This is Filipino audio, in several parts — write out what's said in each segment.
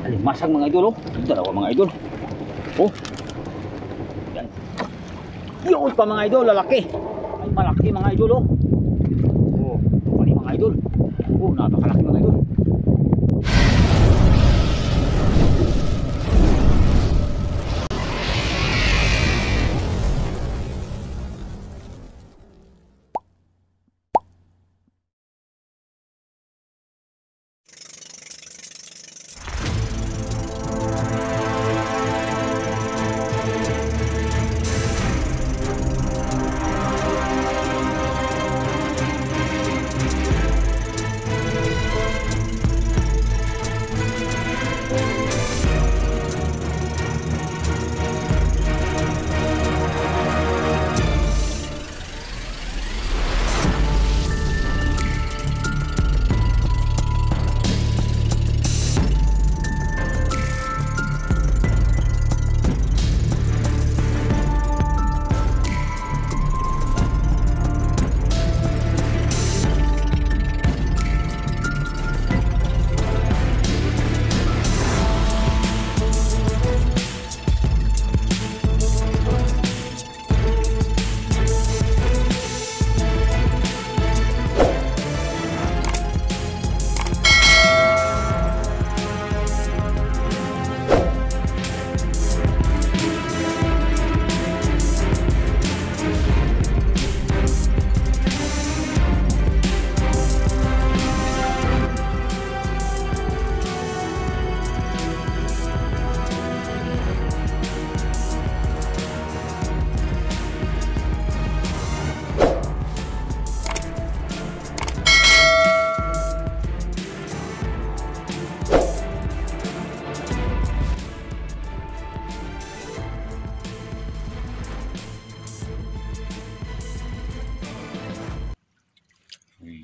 Alimasag mga idol, oh. Dalawa mga idol. Oh. Yan. Yun pa mga idol, lalaki. Ay malaki mga idol, oh. Oh, pali mga idol. Oh, napakalaki mga idol.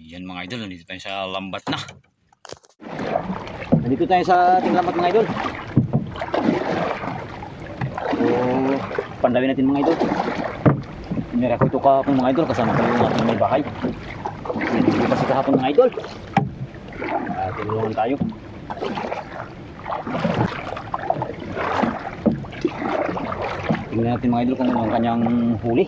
Yan mga idol, nandito tayo sa lambat na. Nandito tayo sa ating lambat mga idol. So, pandawin natin mga idol. Nira ko ito kahapon mga idol, kasama ko yung ating may bahay. Nandito kasi kahapon mga idol. Tinulungan tayo. Tingnan natin mga idol kung ano ang kanyang huli.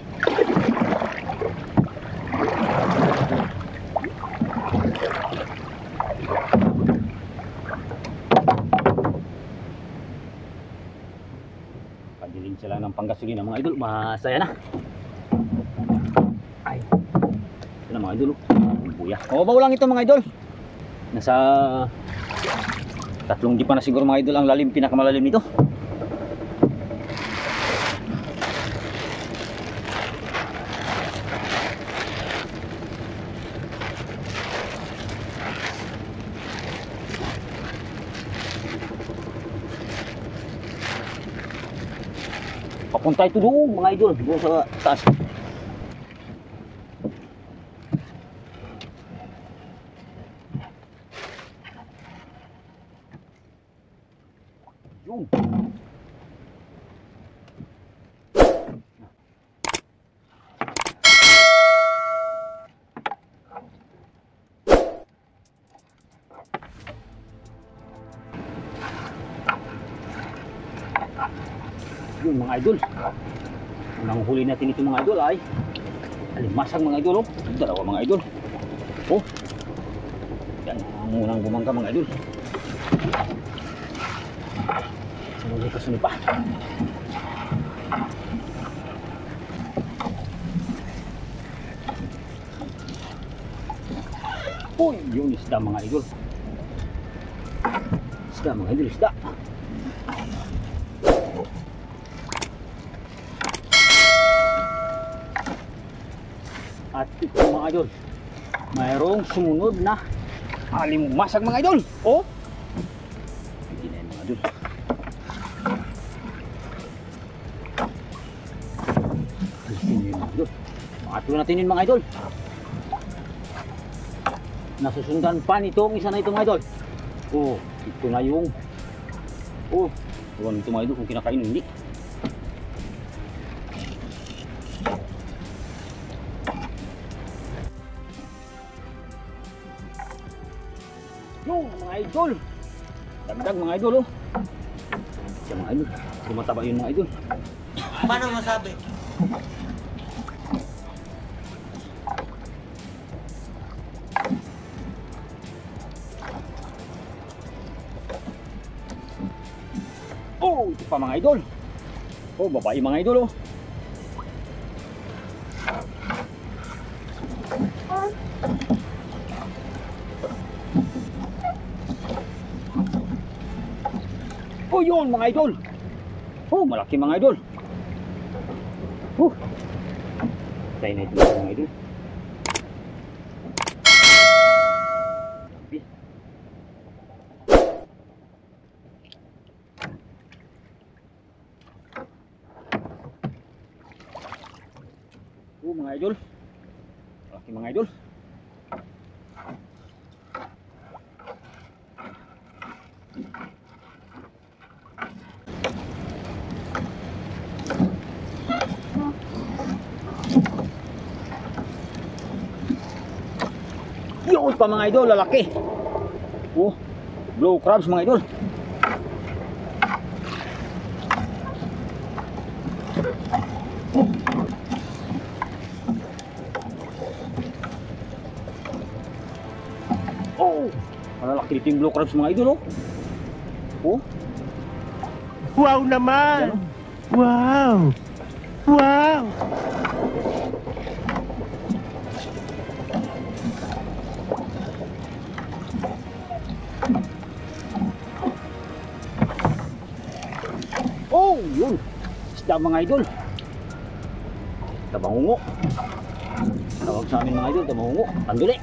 Pagdiling sila ng panggasolina mga idol, masaya na. Ay, ito na mga idol, buya. Mababaw lang ito mga idol. Nasa 3 di pa na siguro mga idol ang lalim, pinakamalalim nito. Papunta ito doon mga idol, doon sa taas. Yun. Yun mga idol, ang huli natin ito mga idol ay alimasag mga idol, oh. Dalawa mga idol. Oh, yan ang unang bumangga mga idol. Sunod pa. Uy, yun isda mga idol. Isda mga idol, isda. At ito mga idol, mayroong sumunod na alimasag mga idol. Oh, hindi na yan mga idol. Alisin na yun mga idol. Makatuloy natin yun mga idol. Nasusundan pa nitong isa na ito mga idol. Oh, ito na yung iwan ito mga idol kung kinakain o hindi. Yung mga idol, Dagdag mga idol oh. Yan mga idol. Tumataba yun mga idol. Paano masabi? Oh, ito pa mga idol. Oh, babae mga idol oh. Oh, yun mga idol. Oh, malaki mga idol. Tayo na ito mga idol. Oh, mga idol. Malaki mga idol. Yun pa mga idol, lalaki. Oh, blue crabs mga idol. Oh, malalaki dito yung blue crabs mga idol oh. Oh. Wow naman! Yan, oh. Wow! Wow! Oh, yun. Isda mga idol. Tabangungo. Tawag sa amin mga idol, tabangungo. Tanduli.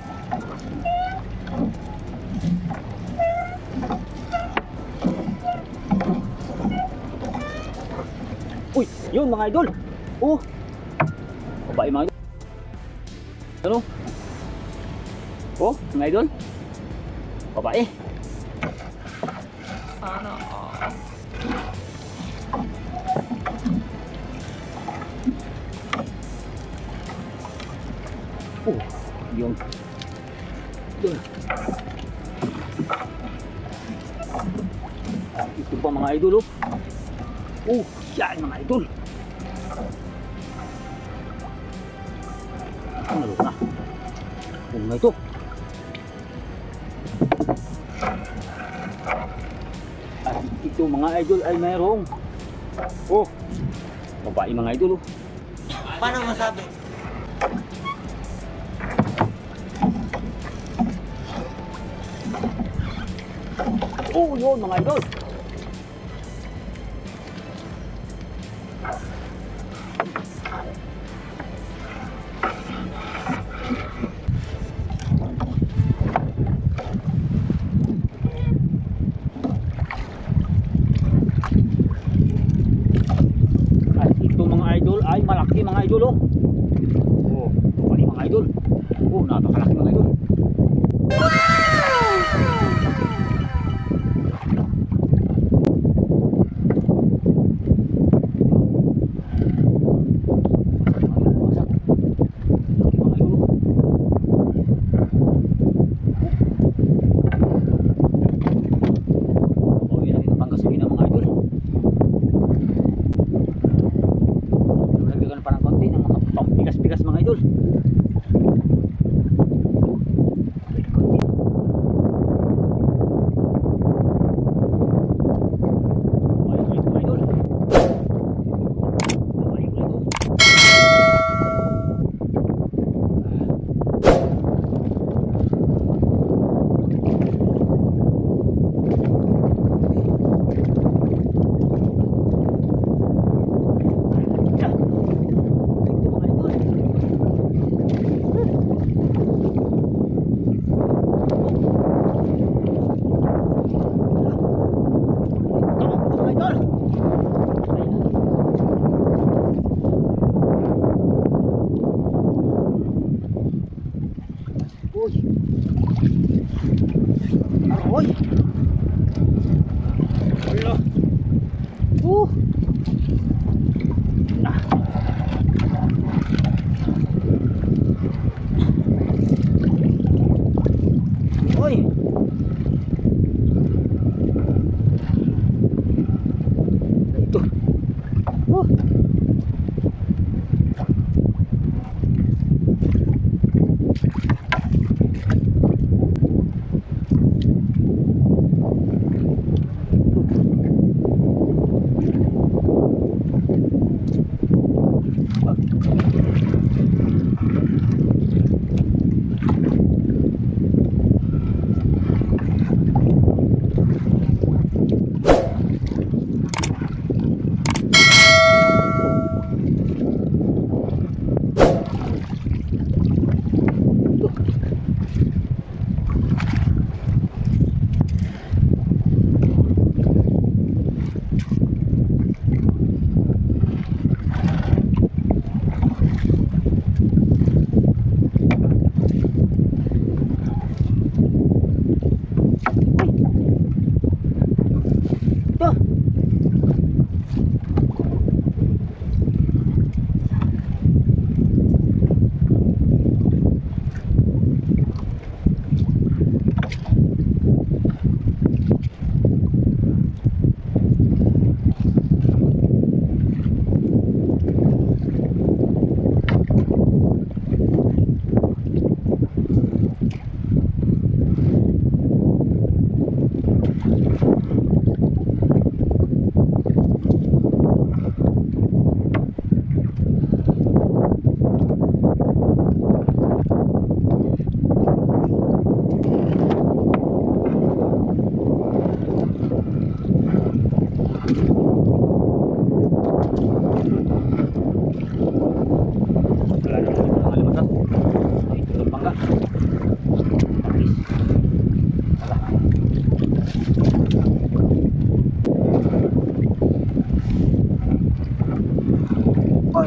Uy, yun mga idol. Oh. Babae mga idol. Ano? Oh, mga idol. Babae. Sana all. Oh, yun. Yun. Ito pa mga idol oh. Oh, yan mga idol. Ano na? Ano na ito? At ito mga idol ay mayroong. Oh, babae mga idol oh. Paano masabi? Oh, yun mga idol. At ito mga idol ay malaki mga idol oh. Oh, malaki mga idol. Oh, napakalaki mga idol.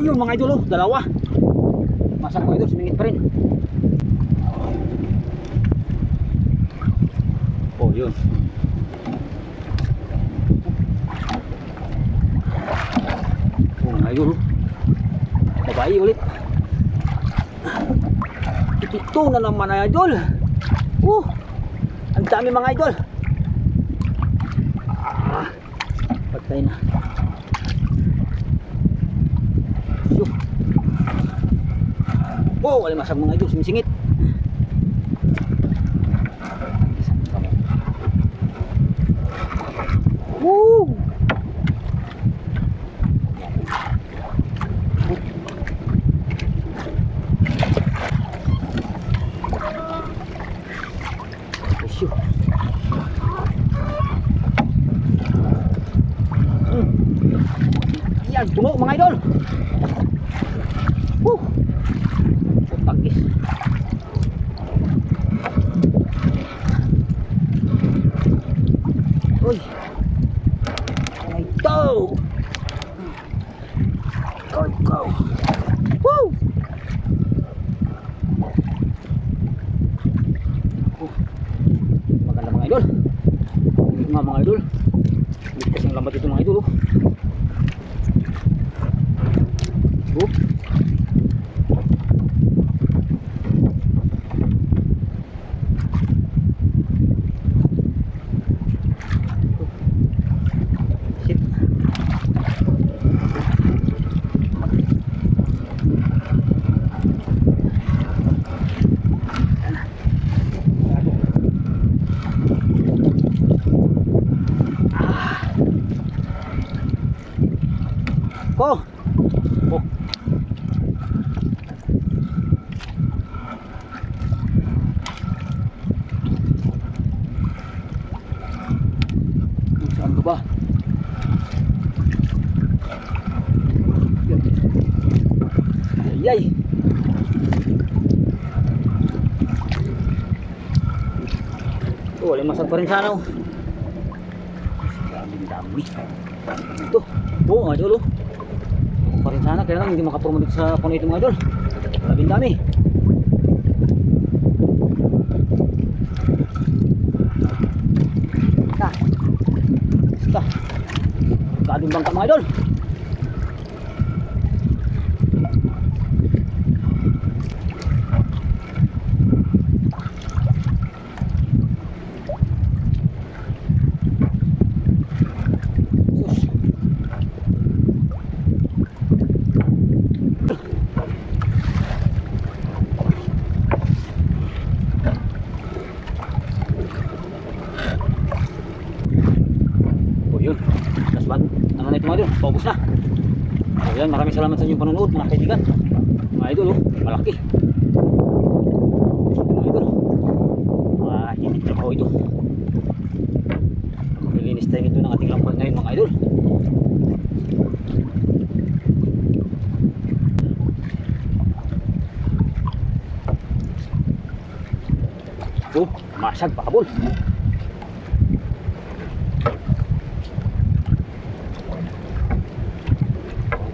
Ayun mga idol, oh, dalawa. Masang mga idol, sumingit pa rin. Oh, yun. Oh, mga idol, oh. Babae ulit. Ito na naman mga idol. Oh, ang dami mga idol. Patay na. Oh, wala masag mga idol, sumisingit. Woo! Yan, puno mga idol. Woo! Tagis. Uy. Ito. Go. Woo! Maganda mga idol. Hindi mga idol. Hindi kasing lambat ito mga idol. Oh. Shit. Oh. Oh. Saan ka ba? Ayay. Oh, wala masag pa rin sana. Dami. Ito. Oh, mga idol. Pa rin sana, kaya lang hindi makapurma dito sa puno ito mga idol. Labing dami. Basta. Kadong bangka mga idol. Yun, last one. Ano na ito mga idol? Paubos na. So yan, maraming salamat sa inyong panonood mga kaibigan. Mga idol, oh, malaki. Ito mga idol. Hindi trabaho ito. Maglilinis tayo ito ng ating lambat ngayon mga idol. Oh, masag pakabol.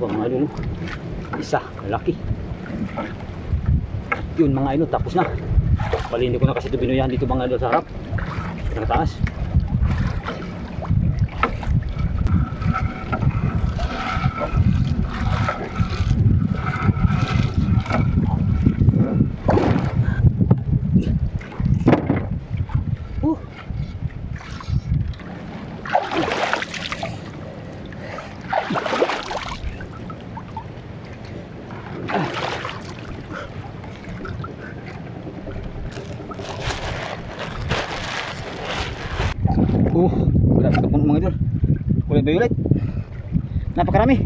Mga idol, isa, malaki. Yun mga idol, tapos na. Bali hindi ko na kasi ito binuyahan dito mga idol sa harap, sa taas. Grabe ito po mga idol. Kulay violet. Napakarami.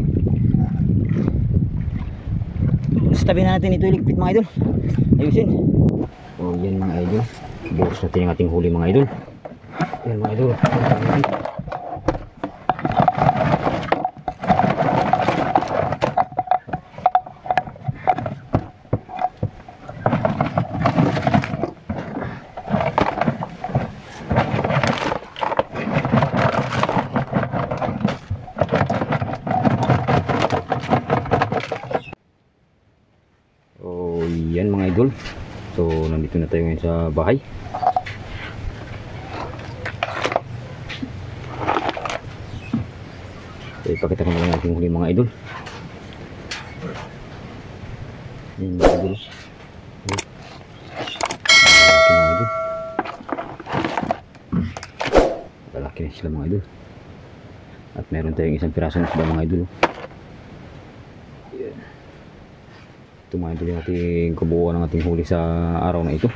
Sa tabi na natin ito iligpit mga idol. Ayusin. Oh, yan mga idol. Bukas natin yung ating huli mga idol. Yan mga idol. ngayon sa bahay. So, ipakita ko na lang ating huli mga idol. Yan mga idol. Lalaki mga idol. Lalaki na sila mga idol. At meron tayong isang piraso na sila mga idol. Yan. Ito mga idol yung ating kabuuan ng ating huli sa araw na ito.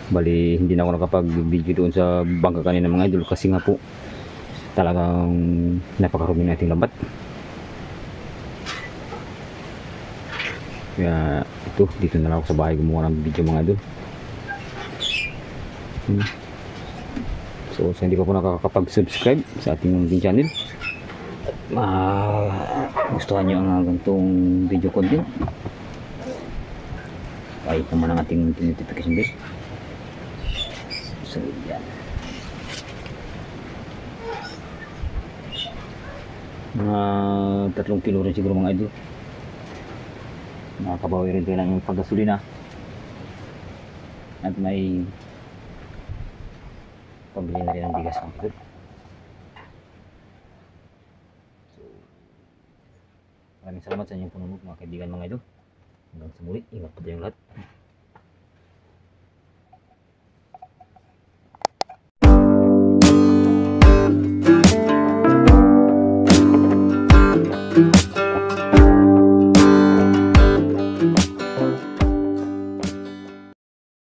Bali hindi na ako nakapag-video doon sa bangka kanina mga idol kasi nga po talagang napakarumi na ating lambat. Kaya ito, dito na lang ako sa bahay gumawa ng video mga idol. So sa hindi pa po nakakapag-subscribe sa ating munting channel at gustuhan nyo ang ganitong video content, ay naman ang ating notification bell. So yan, mga 3 kilo rin siguro mga idol. Nakakabawi rin tayo ng paggasolina at may pambili na rin ng bigas mga idol. So maraming salamat sa inyong panunod mga kaibigan mga idol. Hanggang sa muli, ingat po tayong lahat.